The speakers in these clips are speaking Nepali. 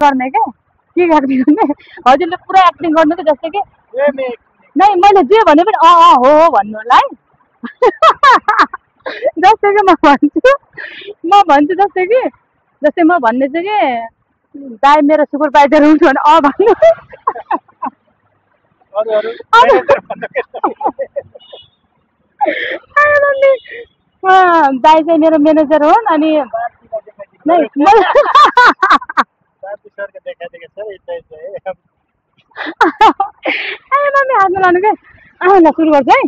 गर्ने क्या के एक्टिङ गर्ने हजुरले पुरा एक्टिङ गर्नु कि जस्तै कि नै मैले जे भने पनि हो भन्नु होला है जस्तै कि म भन्छु जस्तै म भन्ने चाहिँ कि दाइ मेरो सुपरभाइजर हुनुहुन्छ भने भन्नु दाइ चाहिँ मेरो म्यानेजर हुन् अनि नै मम्मी हातमा लानु के ल सुरु गर्छु है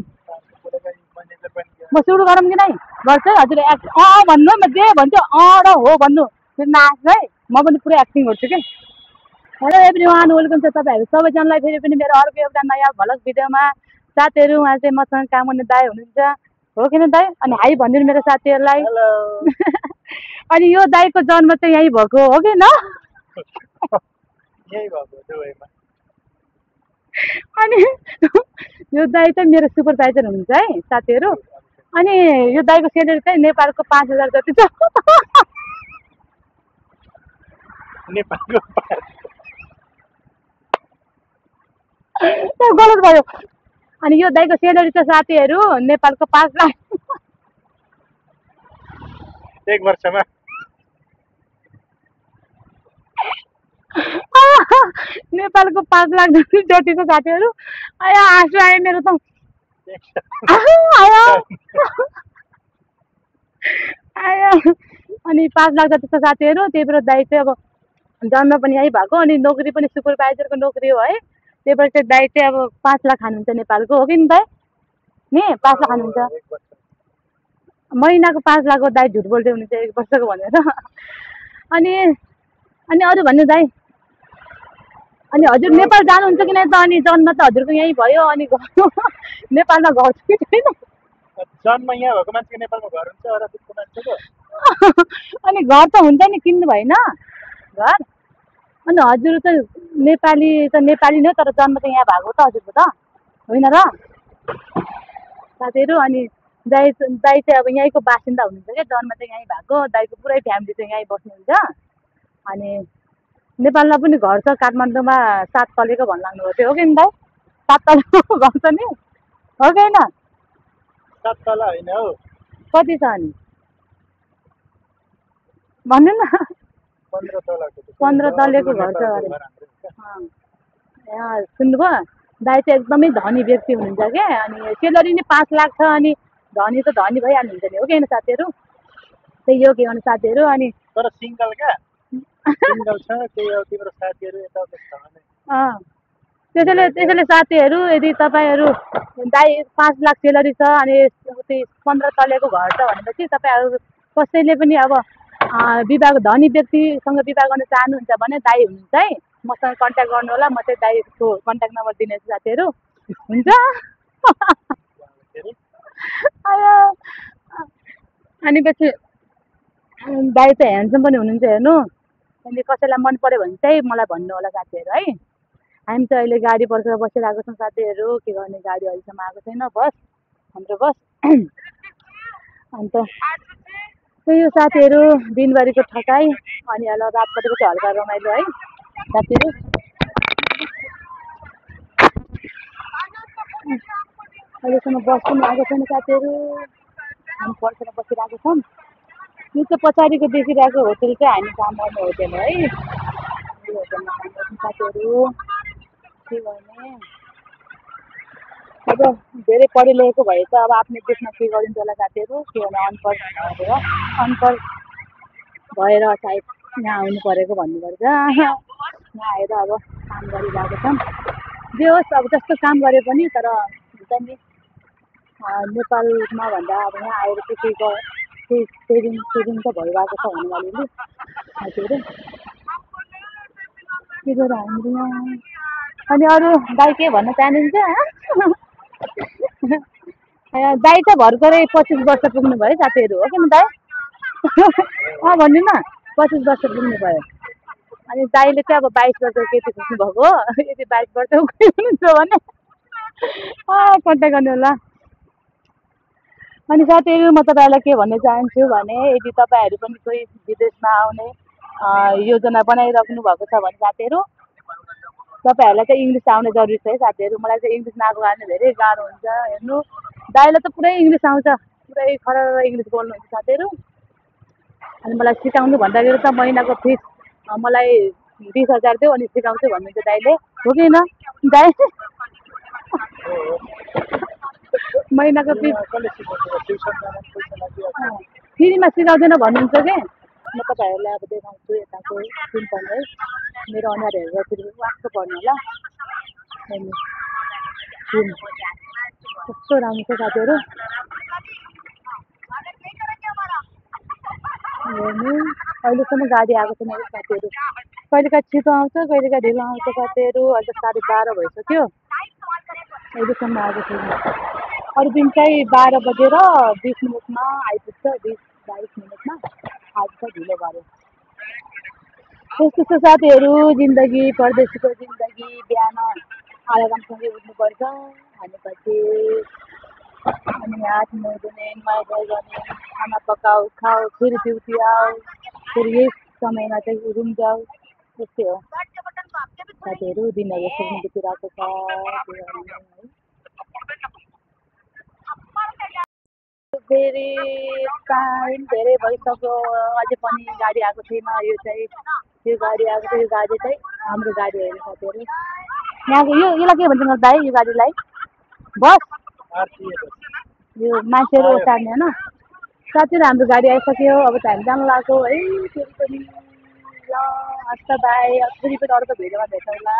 म सुरु गरौँ कि नै गर्छु है हजुरले भन्नु म जे भन्छु र हो भन्नु फेरि नाच्छु है म पनि पुरै एक्टिङ गर्छु कि हेलो एभ्रिवान वेलकम छ तपाईँहरू सबैजनालाई फेरि पनि मेरो अर्को एउटा नयाँ भ्लग भिडियोमा साथीहरू उहाँ चाहिँ मसँग काम गर्ने दाइ हुनुहुन्छ हो किन दाइ अनि हाई भनिदिनु मेरो साथीहरूलाई अनि यो दाइको जन्म चाहिँ यहीँ भएको हो कि न अनि यो दाइ चाहिँ मेरो सुपरभाइजर हुनुहुन्छ है साथीहरू अनि यो दाइको स्यालेरी चाहिँ नेपालको 5000 जति छ गलत भयो अनि यो दाइको स्यालेरी छ साथीहरू नेपालको 5 लाख एक वर्षमा नेपालको 5 लाख जति छ साथीहरू आया आँसु आयो मेरो त आयो अनि 5 लाख जति छ साथीहरू त्यही भएर दाइ चाहिँ अब जन्म पनि यहीँ भएको अनि नोकरी पनि सुपरभाइजरको नोकरी हो है त्यही भएर चाहिँ दाइ चाहिँ अब 5 लाख खानुहुन्छ नेपालको हो कि नि दाइ नि 5 लाख खानुहुन्छ महिनाको 5 लाख हो दाइ झुट बोल्दै हुनुहुन्छ 1 वर्षको भनेर अनि अरू भन्नु दाइ अनि हजुर नेपाल जानुहुन्छ कि नै त अनि जन्म त हजुरको यहीँ भयो अनि नेपालमा घर छ कि छैन जन्म यहाँ भएको मान्छेको नेपालमा घर हुन्छ अरबको मान्छेको अनि घर त हुन्छ नि किन्नु भएन घर अनि हजुर त नेपाली नै तर जन्म त यहाँ भएको त हजुरको त होइन र साथीहरू अनि दाइ चाहिँ अब यहीँको बासिन्दा हुनुहुन्छ क्या जन्म चाहिँ यहीँ भएको दाइको पुरै फ्यामिली चाहिँ यहीँ बस्नुहुन्छ अनि नेपालमा पनि घर छ काठमाडौँमा 7 तलेको भन्नु थियो हो कि नि दाइ 7 तलेको घर छ नि हो कि होइन 7 तला होइन हौ कति छ अनि भन्नु न 15 तलेको घर छ अरे सुन्नुभयो दाइ चाहिँ एकदमै धनी व्यक्ति हुनुहुन्छ क्या अनि सेलरी नै 5 लाख छ अनि धनी त धनी भइहाल्नुहुन्छ नि हो कि होइन साथीहरू त्यही हो के भने साथीहरू अनि तर सिङ्गल क्या सिङ्गल छ त्यही हो तिम्रो साथीहरू यताउता छ भने त्यसैले साथीहरू यदि तपाईँहरू दाइ 5 लाख सेलरी छ अनि 15 तलेको घर छ भनेपछि तपाईँहरू कसैले पनि अब धनी व्यक्तिसँग विवाह गर्न चाहनुहुन्छ भने दाइ हुनुहुन्छ है मसँग कन्ट्याक्ट गर्नु होला म चाहिँ दाइको कन्ट्याक्ट नम्बर दिनेछु साथीहरू हुन्छ अनि पछि दाइ चाहिँ ह्यान्डसम पनि हुनुहुन्छ हेर्नु अनि कसैलाई मन पर्यो भने चाहिँ मलाई भन्नु होला साथीहरू है हामी चाहिँ अहिले गाडी पर्खेर बसिरहेको छौँ साथीहरू के गर्ने गाडी अहिलेसम्म आएको छैन बस हाम्रो बस अन्त त्यही हो साथीहरू दिनभरिको ठकाइ अनि अहिले रातपतिको चाहिँ हल्का रमाइलो है साथीहरू अहिलेसम्म बस पनि आएको छैन साथीहरू हामी पर्खेर बसिरहेको छौँ यो चाहिँ पछाडिको देखिरहेको होटल चाहिँ हामी काम गर्ने होटल है यो होटलमा काम गर्छौँ साथीहरू के गर्ने अब धेरै पढे लेखेको भए त अब आफ्नै देशमा के गरिन्छ होला साथीहरू के भने अनपढ भएर सायद यहाँ आउनु परेको भन्नुपर्छ यहाँ आएर अब काम गरिरहेको छौँ जे होस् अब जस्तो काम गरे पनि तर हुन्छ नि नेपालमा भन्दा अब यहाँ आएर केही सेभिङ त भइरहेको छ भन्नु अलिअलि साथीहरू के गरेर हामीले यहाँ अनि अरू दाइ के भन्न चाहनुहुन्छ दाइ त भर्खरै 25 वर्ष पुग्नु भयो साथीहरू हो कि न दाइ भन्नु न 25 वर्ष पुग्नु भयो अनि दाइले चाहिँ अब 22 वर्षको केटी खोज्नु भएको यदि 22 वर्षको कोही हुनुहुन्छ भने कन्ट्याक्ट गर्नु होला अनि साथीहरू म तपाईँहरूलाई के भन्न चाहन्छु भने यदि तपाईँहरू पनि कोही विदेशमा आउने योजना बनाइराख्नु भएको छ भने साथीहरू तपाईँहरूलाई चाहिँ इङ्ग्लिस आउने जरुरी छ है साथीहरू। मलाई चाहिँ इङ्ग्लिस नआएको कारणले धेरै गाह्रो हुन्छ। हेर्नु दाइलाई त पुरै इङ्ग्लिस आउँछ, पुरै खर इङ्ग्लिस बोल्नुहुन्छ साथीहरू। अनि मलाई सिकाउनु भन्दाखेरि त महिनाको फिस मलाई 20,000 दियो अनि सिकाउँछु भन्नुहुन्छ दाइले, हो कि होइन दाइ? महिनाको फिस फ्रीमा सिकाउँदैन भन्नुहुन्छ कि। म तपाईँहरूलाई अब देखाउँछु यताको सिम्पल है, मेरो अनुहार हेरेर फेरि वाक्क पर्नु होला। हेर्नु कस्तो राम्रो छ साथीहरू। हेर्नु अहिलेसम्म गाडी आएको छैन साथीहरू। कहिलेकाहीँ छिटो आउँछ, कहिलेकाहीँ ढिलो आउँछ साथीहरू। अहिले 12:30 भइसक्यो, अहिलेसम्म आएको छैन। अरू दिन चाहिँ 12:20 आइपुग्छ, 20-22 मिनटमा। आज चाहिँ ढिलो गऱ्यो। त्यस्तो छ साथीहरू जिन्दगी, परदेशीको जिन्दगी। बिहान अलार्मसँगै उठ्नुपर्छ, भनेपछि अनि हात मुख धुने, नुहाइ धुवाइ गर्ने, खाना पकाऊ खाऊ, फेरि ड्युटी आऊ, फेरि यही समयमा चाहिँ रुम जाऊ, त्यस्तै हो साथीहरू। दिनहरू यसरी नै बितिरहेको छ। फेरि टाइम धेरै भइसक्यो, अझै पनि गाडी आएको छैन। यो चाहिँ यो गाडी आएको छ, यो गाडी चाहिँ हाम्रो गाडी होइन साथीहरू। यहाँको यसलाई के भन्छ दाइ? यो गाडीलाई बस, यो मान्छेहरू ओसार्ने होइन साथीहरू। हाम्रो गाडी आइसक्यो, अब त हामी जानु लाग्यो है फेरि पनि। ल हस् त बाई, फेरि पनि अर्को भिडियोमा भेटौँला।